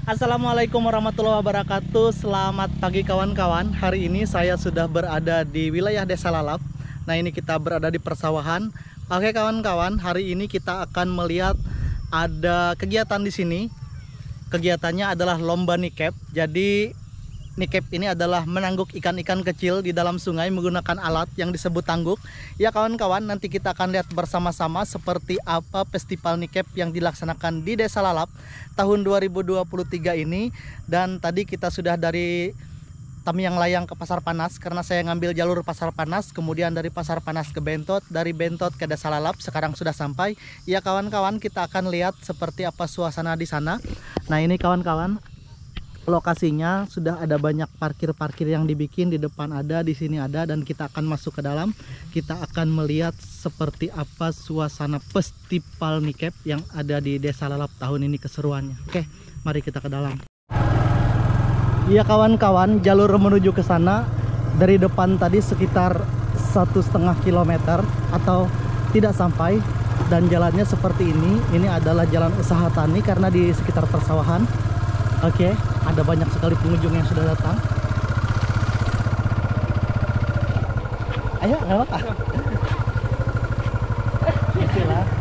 Assalamualaikum warahmatullahi wabarakatuh. Selamat pagi kawan-kawan. Hari ini saya sudah berada di wilayah Desa Lalap. Nah, ini kita berada di persawahan. Oke kawan-kawan, hari ini kita akan melihat ada kegiatan di sini. Kegiatannya adalah lomba nikep. Jadi nikep ini adalah menangguk ikan-ikan kecil di dalam sungai menggunakan alat yang disebut tangguk. Ya kawan-kawan, nanti kita akan lihat bersama-sama seperti apa festival nikep yang dilaksanakan di Desa Lalap tahun 2023 ini. Dan tadi kita sudah dari Tamiang Layang ke Pasar Panas karena saya ngambil jalur Pasar Panas, kemudian dari Pasar Panas ke Bentot, dari Bentot ke Desa Lalap. Sekarang sudah sampai. Ya kawan-kawan, kita akan lihat seperti apa suasana di sana. Nah, ini kawan-kawan, lokasinya sudah ada banyak parkir-parkir yang dibikin, di depan ada, di sini ada, dan kita akan masuk ke dalam. Kita akan melihat seperti apa suasana festival nikep yang ada di Desa Lalap tahun ini, keseruannya. Oke, mari kita ke dalam. Iya kawan-kawan, jalur menuju ke sana dari depan tadi sekitar 1,5 kilometer atau tidak sampai, dan jalannya seperti ini. Ini adalah jalan usaha tani karena di sekitar persawahan. Oke, ada banyak sekali pengunjung yang sudah datang. Ayo, nggak apa-apa. Bismillah.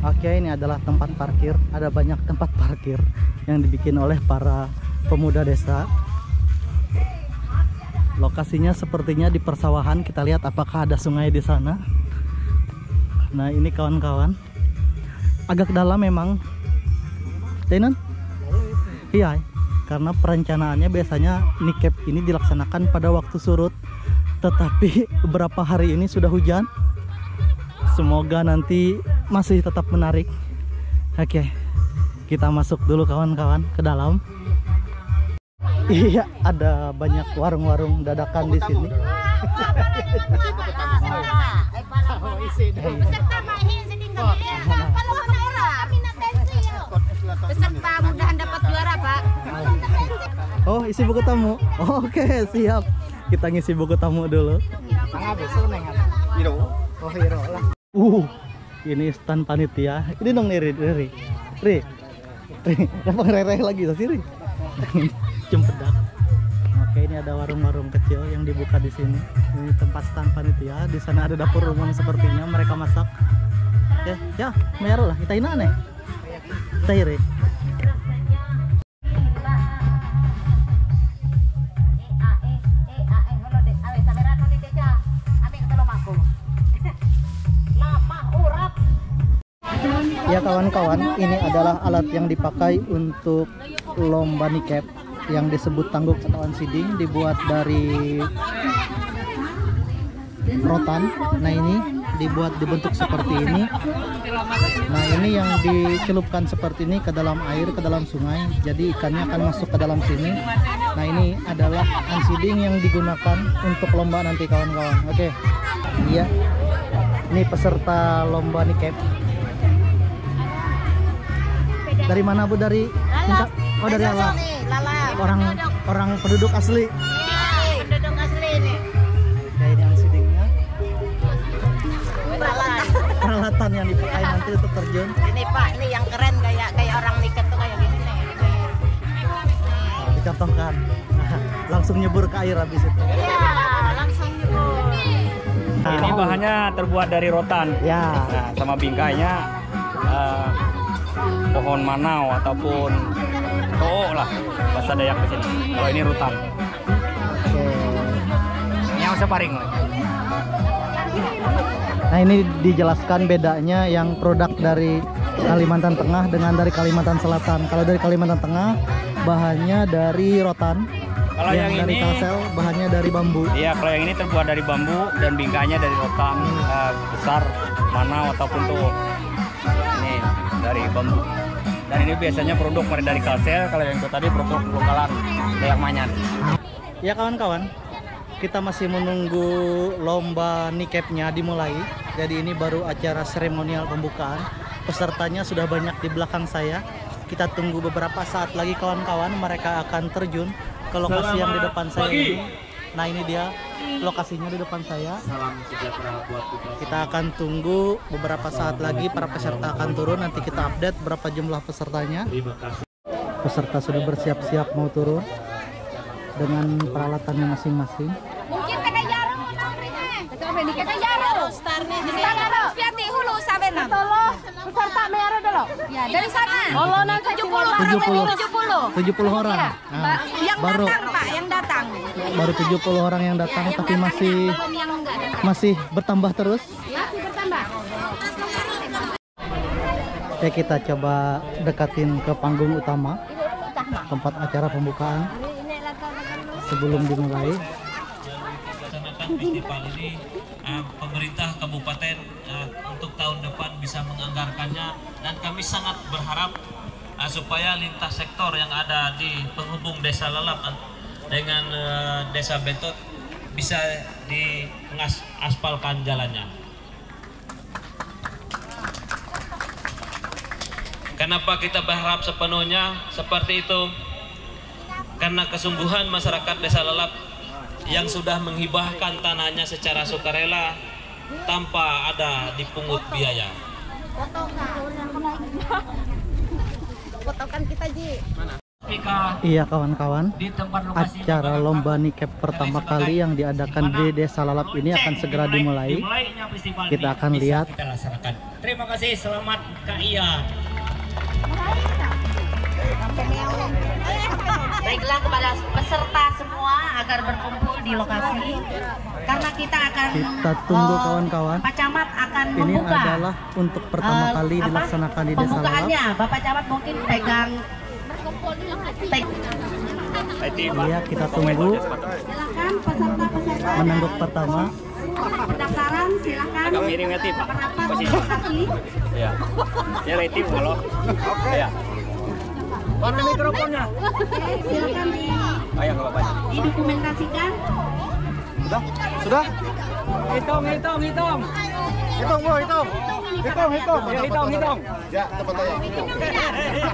Oke, ini adalah tempat parkir. Ada banyak tempat parkir yang dibikin oleh para pemuda desa. Lokasinya sepertinya di persawahan. Kita lihat apakah ada sungai di sana. Nah, ini kawan-kawan, agak dalam memang. Tenan? Iya, karena perencanaannya biasanya nikep ini dilaksanakan pada waktu surut. Tetapi beberapa hari ini sudah hujan. Semoga nanti masih tetap menarik. Oke, kita masuk dulu kawan-kawan ke dalam. Iya, ada banyak warung-warung dadakan di sini. Peserta mudahan dapat juara, Pak. Oh, isi buku tamu. Oke, siap. Kita ngisi buku tamu dulu. Oh, hero lah. Ini stand panitia. Ini dong nih, Ri. Apa ngerereh lagi sih, Ri? Cempedak. Oke, ini ada warung-warung kecil yang dibuka di sini. Ini tempat stand panitia. Di sana ada dapur umum sepertinya, mereka masak. Ya, merah lah. Kita ini aneh. Kita iri. Ya kawan-kawan, ini adalah alat yang dipakai untuk lomba nikep yang disebut tangguk atau siding, dibuat dari rotan. Nah, ini dibentuk seperti ini. Nah, ini yang dicelupkan seperti ini ke dalam air, ke dalam sungai. Jadi ikannya akan masuk ke dalam sini. Nah, ini adalah siding yang digunakan untuk lomba nanti kawan-kawan. Oke. Iya. Ini peserta lomba nikep. Dari mana Bu? Dari Lalap. Oh, dari Lalap. Orang penduduk asli. Iya, penduduk asli nih. Kayak ini sidingnya. Peralatan. Yang dipakai nanti untuk terjun. Ini Pak, ini yang keren kayak orang nikah tuh kayak gini nih. Nah, dicontohkan. Nah, langsung nyebur ke air habis itu. Iya, langsung nyebur. Ini bahannya terbuat dari rotan. Ya. Nah, sama bingkainya pohon manau ataupun to'o lah bahasa Dayak di sini. Kalau ini rutan. Oke. Yang separing. Nah, ini dijelaskan bedanya yang produk dari Kalimantan Tengah dengan dari Kalimantan Selatan. Kalau dari Kalimantan Tengah bahannya dari rotan. Kalau yang dari ini Kalsel bahannya dari bambu. Iya, kalau yang ini terbuat dari bambu dan bingkainya dari rotan besar manau ataupun to'o. Ini dari bambu. Dan ini biasanya produk dari Kalsel. Kalau yang itu tadi produk lokalan Dayak Manyan. Ya kawan-kawan, kita masih menunggu lomba nikepnya dimulai. Jadi ini baru acara seremonial pembukaan. pesertanya sudah banyak di belakang saya. Kita tunggu beberapa saat lagi kawan-kawan, mereka akan terjun ke lokasi yang di depan saya ini. Nah ini dia lokasinya di depan saya. Salam sejahtera buat kita. Kita akan tunggu beberapa saat lagi para peserta akan turun. Nanti kita update berapa jumlah pesertanya. Terima kasih. Peserta sudah bersiap-siap mau turun dengan peralatannya masing-masing. Mungkin kena jarum namanya. Kena jarum. Starnya di Harus piati hulu sampai enam. peserta merah dulu. Ya, dari sana. Oh, nanti 70 orang. Iya. Nah, Yang baru datang, Pak, yang datang. baru 70 orang yang datang, Yang tapi datang masih ya, belum yang enggak datang. masih bertambah terus. Masih bertambah. Oke, kita coba dekatin ke panggung utama, tempat acara pembukaan sebelum dimulai. Laksanakan festival ini, pemerintah kabupaten untuk tahun depan bisa menganggarkannya, dan kami sangat berharap supaya lintas sektor yang ada di penghubung Desa Lalap dengan Desa Bentot bisa diaspalkan jalannya. Kenapa kita berharap sepenuhnya seperti itu? Karena kesungguhan masyarakat Desa Lalap yang sudah menghibahkan tanahnya secara sukarela tanpa ada dipungut biaya. Fotokan kita, Ji. Iya kawan-kawan, Di tempat lokasi acara lomba nikep pertama kali yang diadakan di Desa Lalap ini akan segera dimulai. Kita akan lihat. Kita laksanakan. Terima kasih, selamat Kak Iya. Baiklah kepada peserta semua agar berkumpul di lokasi karena kita akan Kita tunggu kawan-kawan. Pak Camat akan Ini membuka adalah untuk pertama kali dilaksanakan di Desa Lalap. pembukaannya. Bapak Camat mungkin pegang Iya, kita tunggu silakan peserta-peserta menangguk pertama. pendaftaran silakan Agak miring ya, Tip. merapat Posisi. ke lokasi. Ya. Ya, retif kalau. Ya. Mana mikrofonnya? Oke, silakan Ayo enggak apa-apa. didokumentasikan. Sudah? Hitung. Hitung, Bro, hitung. Ya, hitung.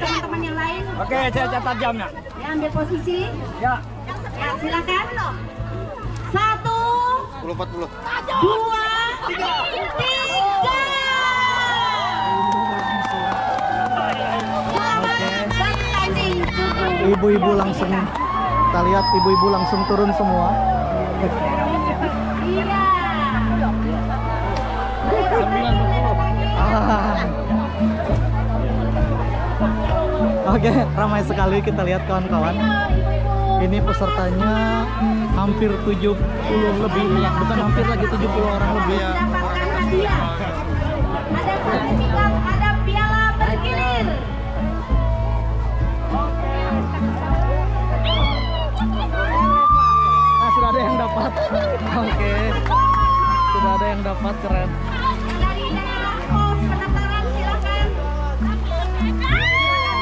Teman-teman yang lain Oke, saya catat jamnya. ya ambil posisi. Ya. Ya silakan. 1, 2, 3. Ibu-ibu langsung, kita lihat ibu-ibu langsung turun semua. Iya. Ah. Oke, ramai sekali kita lihat kawan-kawan. Ini pesertanya hampir 70 lebih, bukan hampir lagi 70 orang lebih. Mendapatkan hadiah. Ada sertifikat, ada piala bergilir. Nah, sudah ada yang dapat. Oke. Sudah ada yang dapat, keren. Dari daerah pos pendaftaran silakan.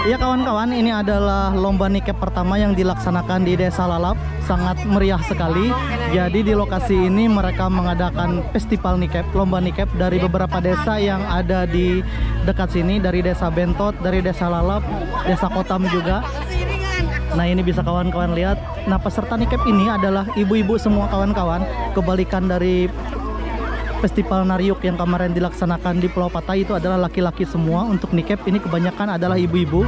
Iya kawan-kawan, ini adalah lomba nikep pertama yang dilaksanakan di Desa Lalap. Sangat meriah sekali. Jadi di lokasi ini mereka mengadakan festival nikep, lomba nikep dari beberapa desa yang ada di dekat sini, dari Desa Bentot, dari Desa Lalap, Desa Kotam juga. Nah ini bisa kawan-kawan lihat. Nah peserta nikep ini adalah ibu-ibu semua kawan-kawan. Kebalikan dari festival Nariuk yang kemarin dilaksanakan di Pulau Patai, itu adalah laki-laki semua. Untuk nikep ini kebanyakan adalah ibu-ibu.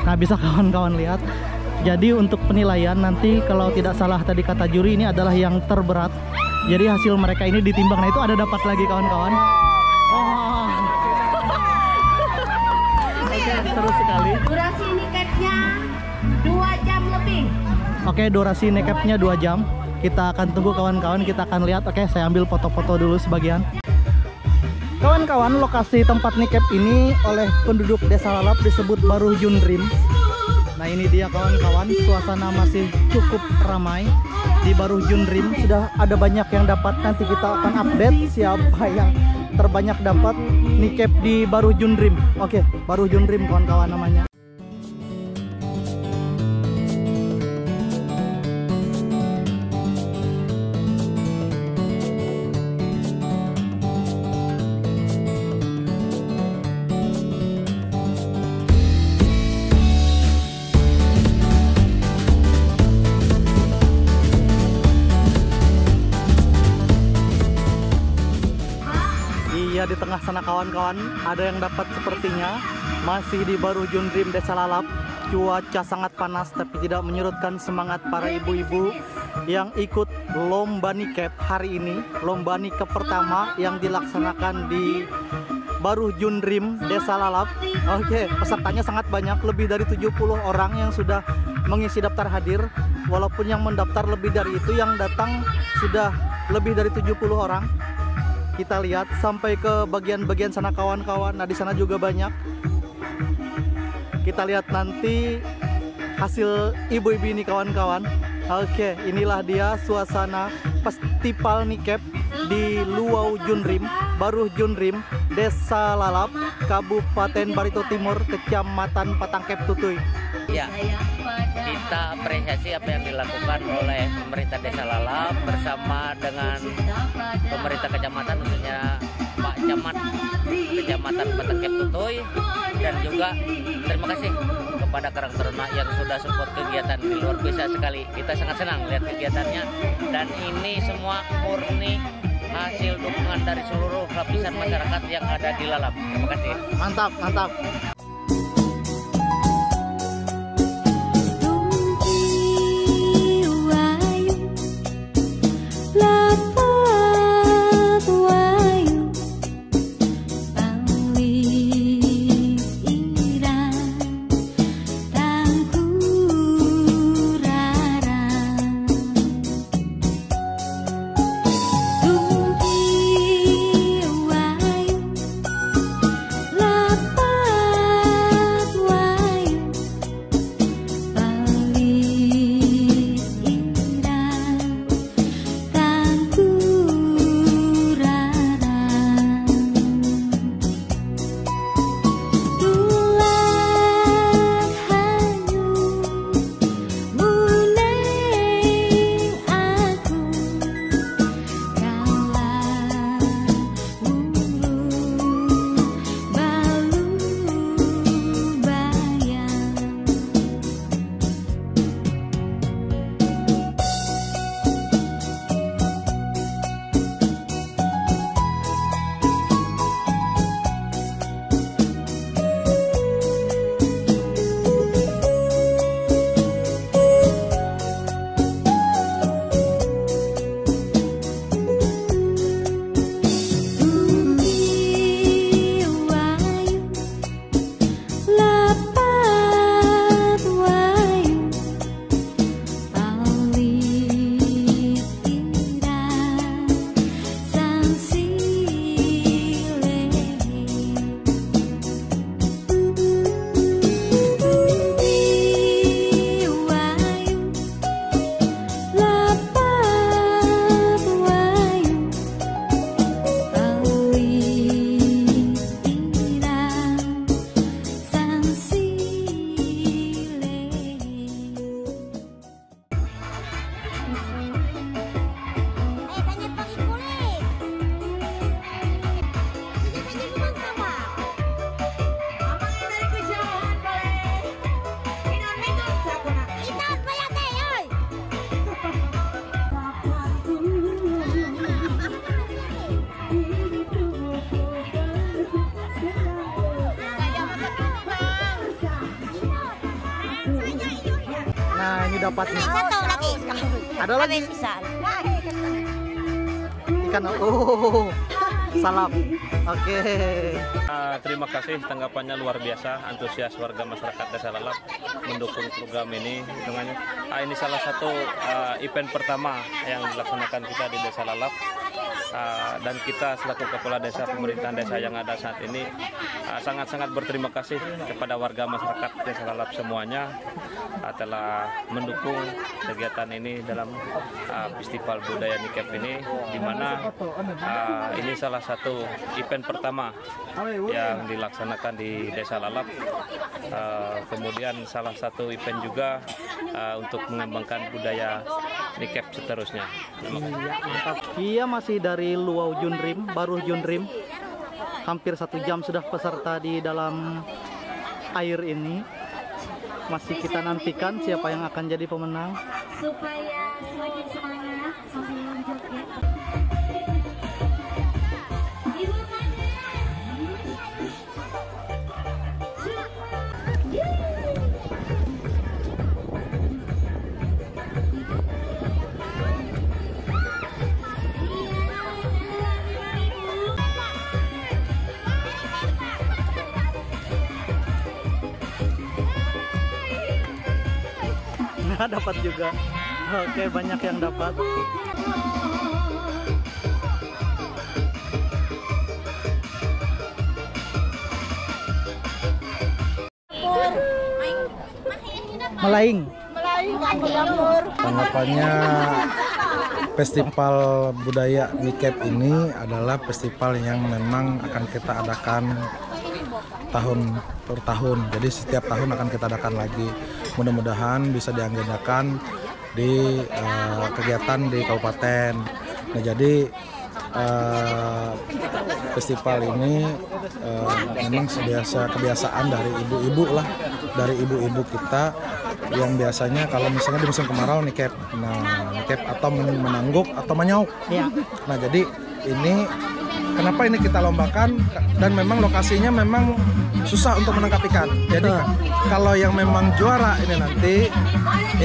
Nah bisa kawan-kawan lihat. Jadi untuk penilaian nanti kalau tidak salah tadi kata juri ini adalah yang terberat. Jadi hasil mereka ini ditimbang. Nah itu ada dapat lagi kawan-kawan. Oh. Oke, seru sekali. Durasi nikepnya 2 jam lebih. Oke, durasi nekepnya 2 jam. Kita akan tunggu kawan-kawan, kita akan lihat. Oke, saya ambil foto-foto dulu sebagian. Kawan-kawan, lokasi tempat nikep ini oleh penduduk Desa Lalap disebut Baruh Jundrim. Nah ini dia kawan-kawan, suasana masih cukup ramai di Baruh Jundrim. Sudah ada banyak yang dapat, nanti kita akan update siapa yang terbanyak dapat nikep di Baruh Jundrim. Oke, Baruh Jundrim kawan-kawan namanya. sana kawan-kawan, ada yang dapat sepertinya. Masih di Baru Junrim Desa Lalap. Cuaca sangat panas tapi tidak menyurutkan semangat para ibu-ibu yang ikut lomba nikep hari ini. Lomba nikep pertama yang dilaksanakan di Baru Junrim Desa Lalap. Oke, pesertanya sangat banyak, lebih dari 70 orang yang sudah mengisi daftar hadir. Walaupun yang mendaftar lebih dari itu, yang datang sudah lebih dari 70 orang. Kita lihat sampai ke bagian-bagian sana kawan-kawan. Nah, di sana juga banyak. Kita lihat nanti hasil ibu-ibu ini kawan-kawan. Oke, inilah dia suasana festival nikep di Luau Junrim, Baru Junrim, Desa Lalap, Kabupaten Barito Timur, Kecamatan Patangkep Tutui. Ya, kita apresiasi apa yang dilakukan oleh pemerintah Desa Lalap bersama dengan pemerintah kecamatan, khususnya Pak Camat Kecamatan Patangkep Tutui, dan juga terima kasih kepada Karang Taruna yang sudah support kegiatan ini. Luar biasa sekali, kita sangat senang lihat kegiatannya, dan ini semua murni hasil dukungan dari seluruh lapisan masyarakat yang ada di Lalap. Terima kasih. Mantap, mantap. Nah, ini dapat nih. Satu lagi. Ada lagi. Ikan. Oh, salam. Oke. Terima kasih, tanggapannya luar biasa, antusias warga masyarakat Desa Lalap mendukung program ini. Ini salah satu event pertama yang dilaksanakan kita di Desa Lalap, dan kita selaku kepala desa, pemerintahan desa yang ada saat ini sangat-sangat berterima kasih kepada warga masyarakat Desa Lalap semuanya telah mendukung kegiatan ini dalam festival budaya nikep ini, di mana ini salah satu event pertama yang dilaksanakan di Desa Lalap. Kemudian salah satu event juga untuk mengembangkan budaya nikep seterusnya. Iya, masih dari Luau Junrim, Baru Junrim. Hampir 1 jam sudah peserta di dalam air ini. Masih kita nantikan siapa yang akan jadi pemenang. Supaya semakin semangat sambil joget. Ibu Kade. dapat juga. Oke, banyak yang dapat. Melaing. Tanggapannya festival budaya Nikep ini adalah festival yang memang akan kita adakan tahun per tahun. Jadi setiap tahun akan kita adakan lagi. Mudah-mudahan bisa diagendakan di kegiatan di kabupaten. Nah, jadi festival ini memang kebiasaan dari ibu-ibu lah, dari ibu-ibu kita yang biasanya kalau misalnya di musim kemarau nikep, nikep atau menangguk atau menyauk. Ya. Nah, jadi ini kenapa ini kita lombakan dan memang lokasinya memang susah untuk menangkap ikan. Jadi kalau yang memang juara ini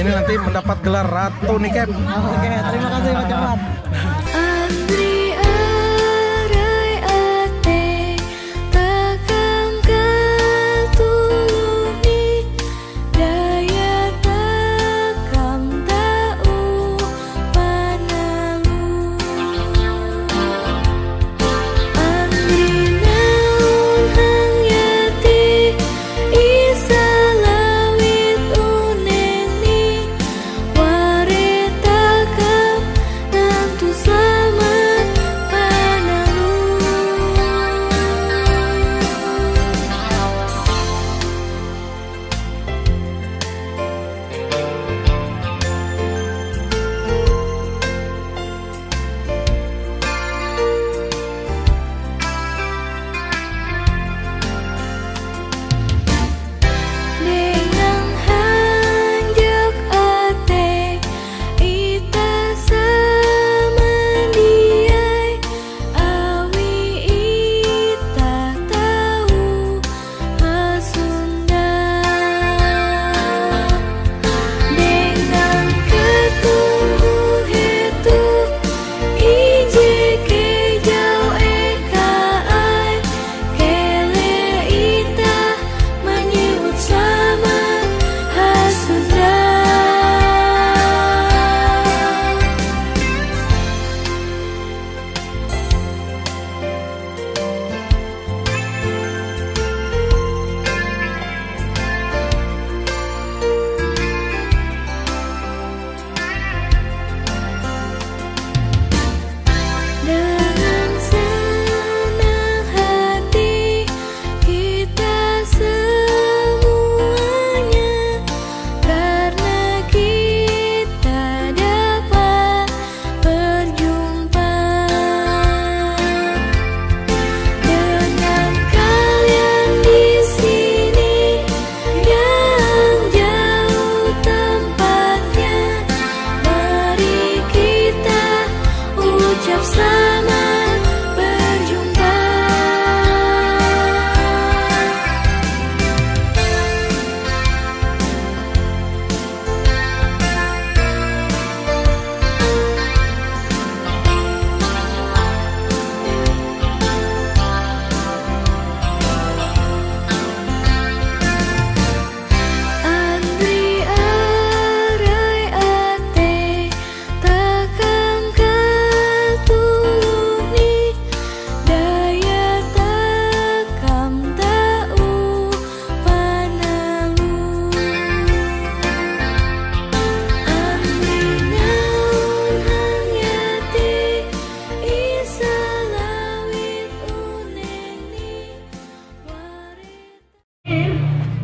nanti mendapat gelar Ratu Nikep. Oke, terima kasih Pak Camat.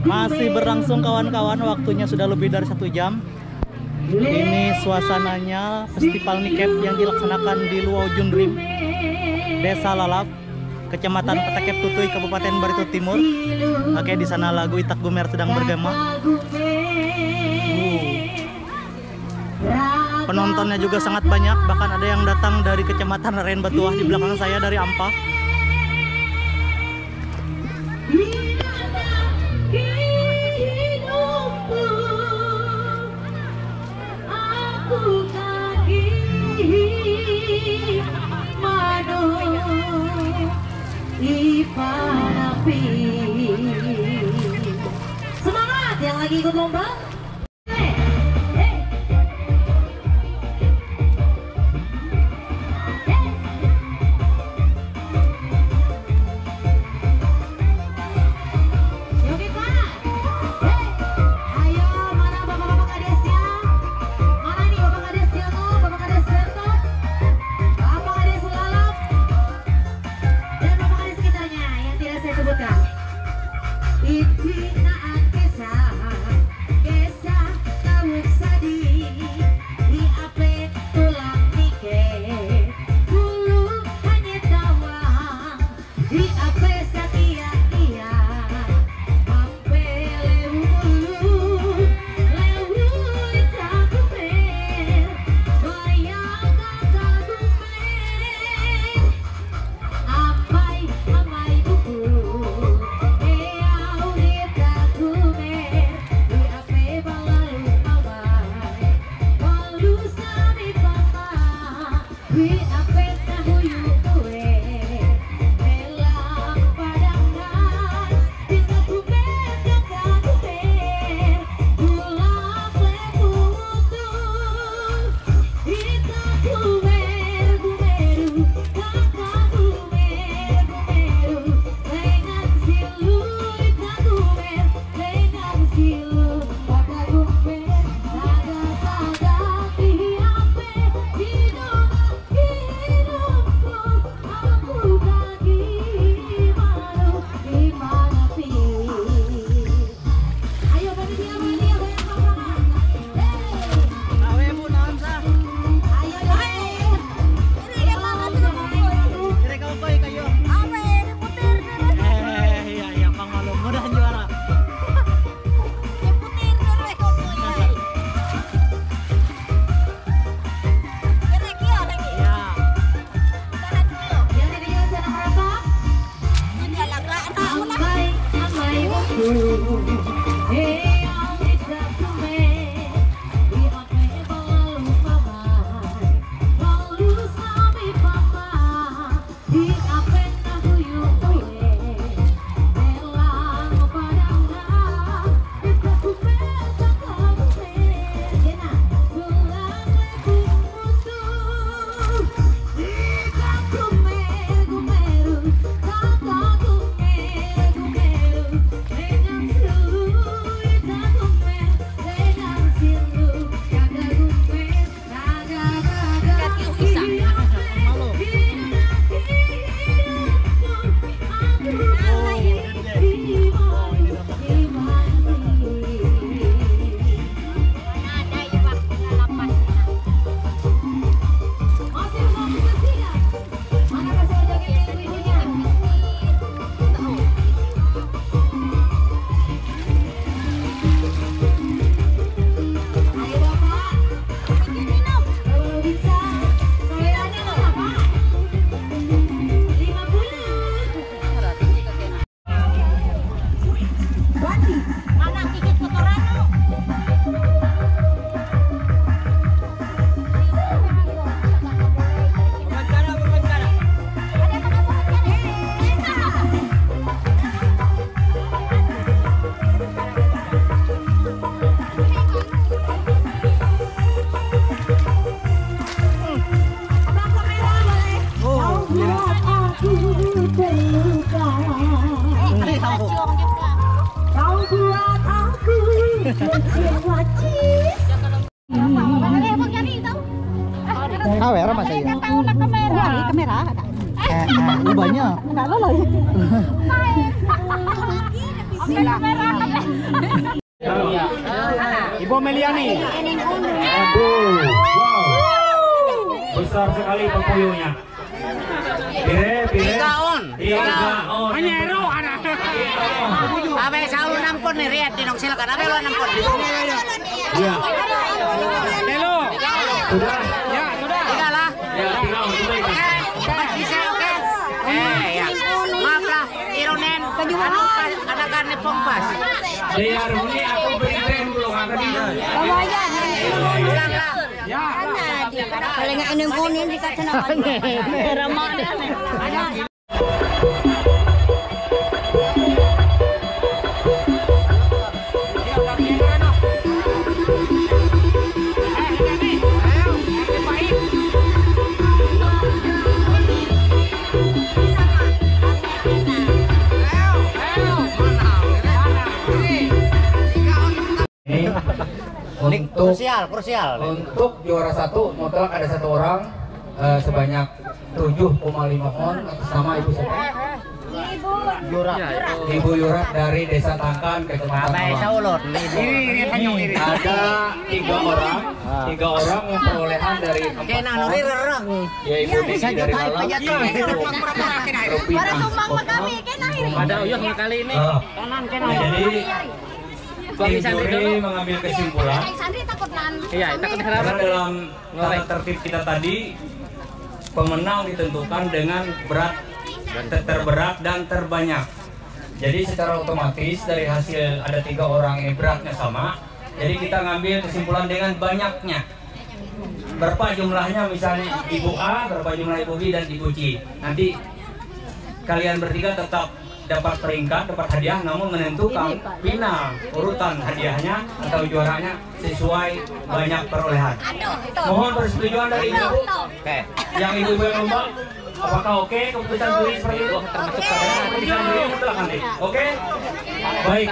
Masih berlangsung kawan-kawan, waktunya sudah lebih dari 1 jam. Ini suasananya festival Nikep yang dilaksanakan di Luau Jundrim, Desa Lalap, Kecamatan Petakep Tutui, Kabupaten Barito Timur. Oke, di sana lagu Itak Gumer sedang bergema. Penontonnya juga sangat banyak, bahkan ada yang datang dari Kecamatan Ren Batuah di belakang saya dari Ampah. Semangat yang lagi ikut lomba. Kamera mas ya? Tahu lah kamera. Kamera ada. Ubahnya. Enggak lo loh. Ibu Meliani. Aduh, wow. Besar sekali pepuyuhnya. Pire. 3 on. 3 on. Menyero anak. Abe selalu nampon nih, Riat Dinong silakan. Abe lo nampon. Ya. Halo. Sudah. Ya, sudah. 3 lah. Ya, 3 on. Sudah ini. Bisa oke. Ya. Maaf lah, Ironen. Anakan ni pompas. Biar ini aku berikan dulu kan tadi. Ulang lah. Ya. Paling nggak ini kuning dikasih nama. Ramadan. Krusial. Untuk juara 1 mutlak ada 1 orang sebanyak 7,5 on atas nama Ibu siapa? Ibu Yurak dari Desa Tangkan, Kecamatan Awang. Ada 3 orang, 3 orang yang perolehan dari 4 ton, yaitu Diki dari Lalat, Ada uyuh kali ini. Jadi tim juri mengambil kesimpulan Iya, takut karena dalam tata tertib kita tadi pemenang ditentukan dengan berat, terberat dan terbanyak. Jadi secara otomatis dari hasil ada 3 orang ini beratnya sama, jadi kita ngambil kesimpulan dengan banyaknya. Berapa jumlahnya, misalnya Ibu A, berapa jumlah Ibu B dan Ibu C. Nanti kalian bertiga tetap dapat peringkat, dapat hadiah, namun menentukan final urutan hadiahnya atau juaranya sesuai banyak perolehan. Mohon persetujuan dari Ibu. Yang Ibu yang lomba, apakah oke keputusan juri seperti itu? Keputusan juri mutlak nanti. Oke? Baik.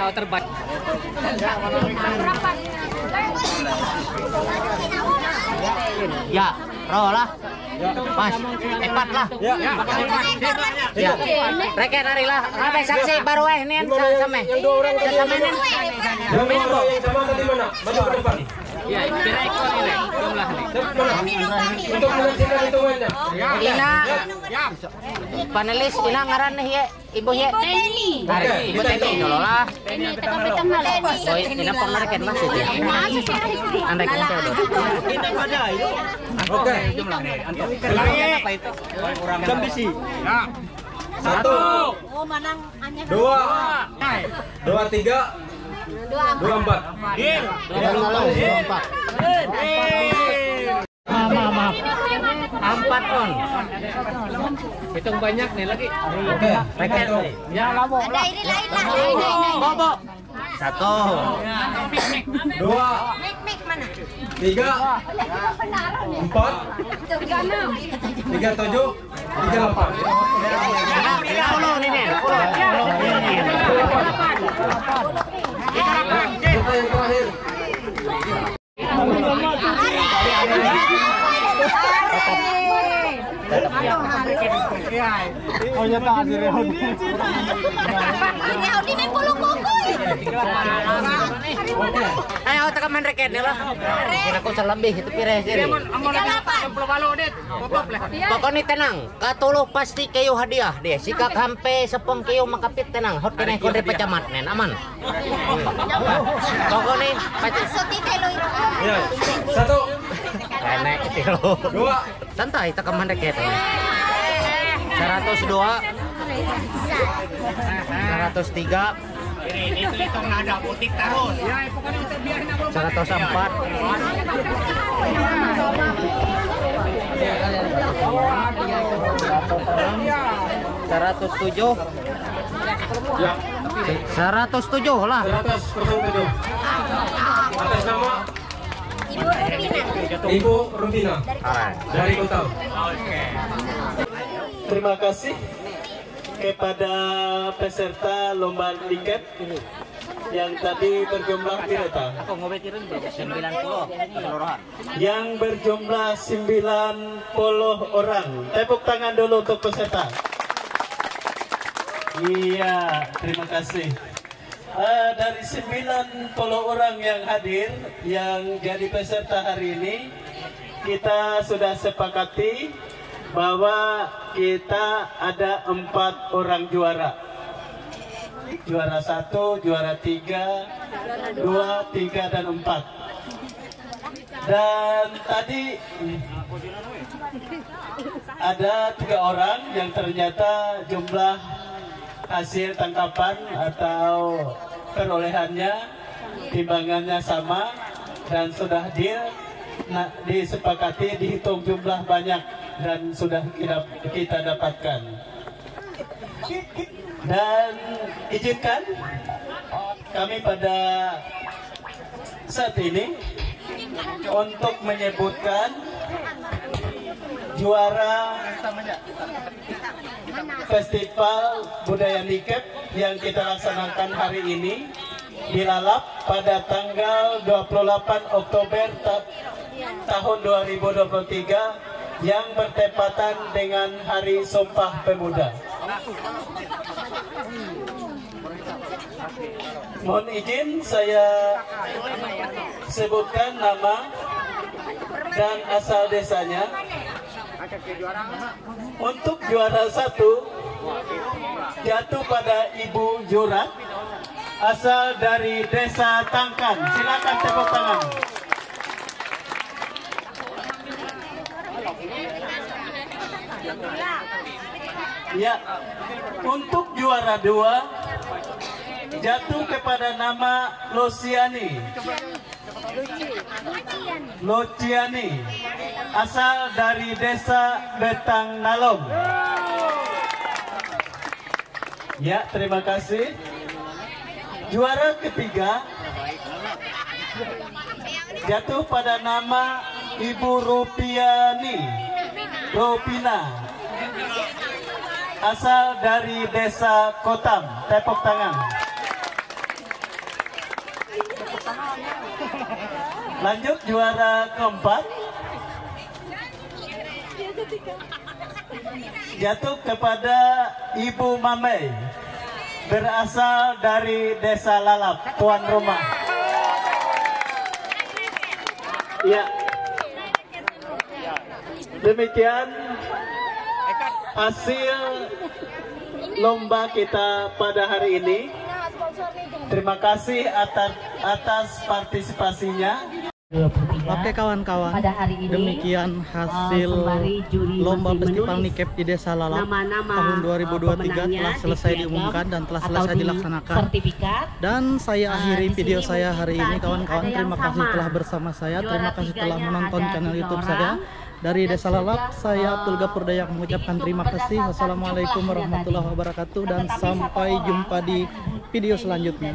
Ya, roh lah. Pas, empat lah. Ya. Reken hari lah. Apa saksi baru ini sama. Sama ini. Ya, kira ikut ini jumlah nih. Untuk menyaksikan hitungannya. Ina, panelis Ina ngaran nih ya, Ibu ya. Ibu Teni dulu lah. Oh, Ina pengareken masih ya. Andai kan ada. Oke. Jumlah nih. Apa itu? Jam bisi. Ya. 1, 2, 3, 24. Maaf. 4 on. Hitung banyak nih lagi. Oke. Reken. Ya kamu. Ada ini lain lah. Bobo. 1, 2, Mik mana? 3, 4, 37, 38. Kita yang terakhir. Ayo tekan reken ya lah. Aku selebih itu pires ini. Pokoknya tenang, katuluh pasti kayu hadiah deh. Sikak hampe sepong kayu makapit tenang. Hot kena kode pecamat nen aman. Pokoknya pasti. Ya. 1, Enek itu. 2, Santai tekan reken. 102, 103, Ini hitung nada butik tarun. 104, 107, 107 lah. 107. Atas nama Ibu Rutina dari Kutam. Terima kasih kepada peserta lomba tiket yang tadi berjumlah berapa? Yang berjumlah 90 orang. Tepuk tangan dulu untuk peserta. Iya, terima kasih. Dari 90 orang yang hadir, yang jadi peserta hari ini, kita sudah sepakati bahwa kita ada 4 orang juara. Juara 1, juara 3, 2, 3, dan 4. Dan tadi ada 3 orang yang ternyata jumlah hasil tangkapan atau perolehannya, timbangannya sama dan sudah disepakati, dihitung jumlah banyak dan sudah kita dapatkan. Dan izinkan kami pada saat ini untuk menyebutkan juara Festival Budaya Nikep yang kita laksanakan hari ini di Lalap pada tanggal 28 Oktober tahun 2023 yang bertepatan dengan Hari Sumpah Pemuda. Mohon izin saya sebutkan nama dan asal desanya. Untuk juara 1 jatuh pada Ibu Jurat, asal dari Desa Tangkan. Silakan tepuk tangan. Ya, untuk juara 2 jatuh kepada nama Lociani, asal dari Desa Betang Nalom. Ya, terima kasih. Juara ketiga jatuh pada nama Ibu Ropina, asal dari Desa Kotam. Tepuk tangan. Lanjut juara keempat jatuh kepada Ibu Mamei, berasal dari Desa Lalap, tuan rumah. Ya, demikian hasil lomba kita pada hari ini. Terima kasih atas partisipasinya. Oke kawan-kawan, demikian hasil lomba festival Nikep di Desa Lalap tahun 2023 telah selesai diumumkan dan telah selesai dilaksanakan. Dan saya akhiri video saya hari ini kawan-kawan. Terima kasih telah bersama saya, terima kasih telah menonton channel YouTube saya. Dari Desa Lalap, saya Abdul Gapur Dayak mengucapkan terima kasih. Wassalamualaikum warahmatullahi wabarakatuh dan sampai jumpa di video selanjutnya.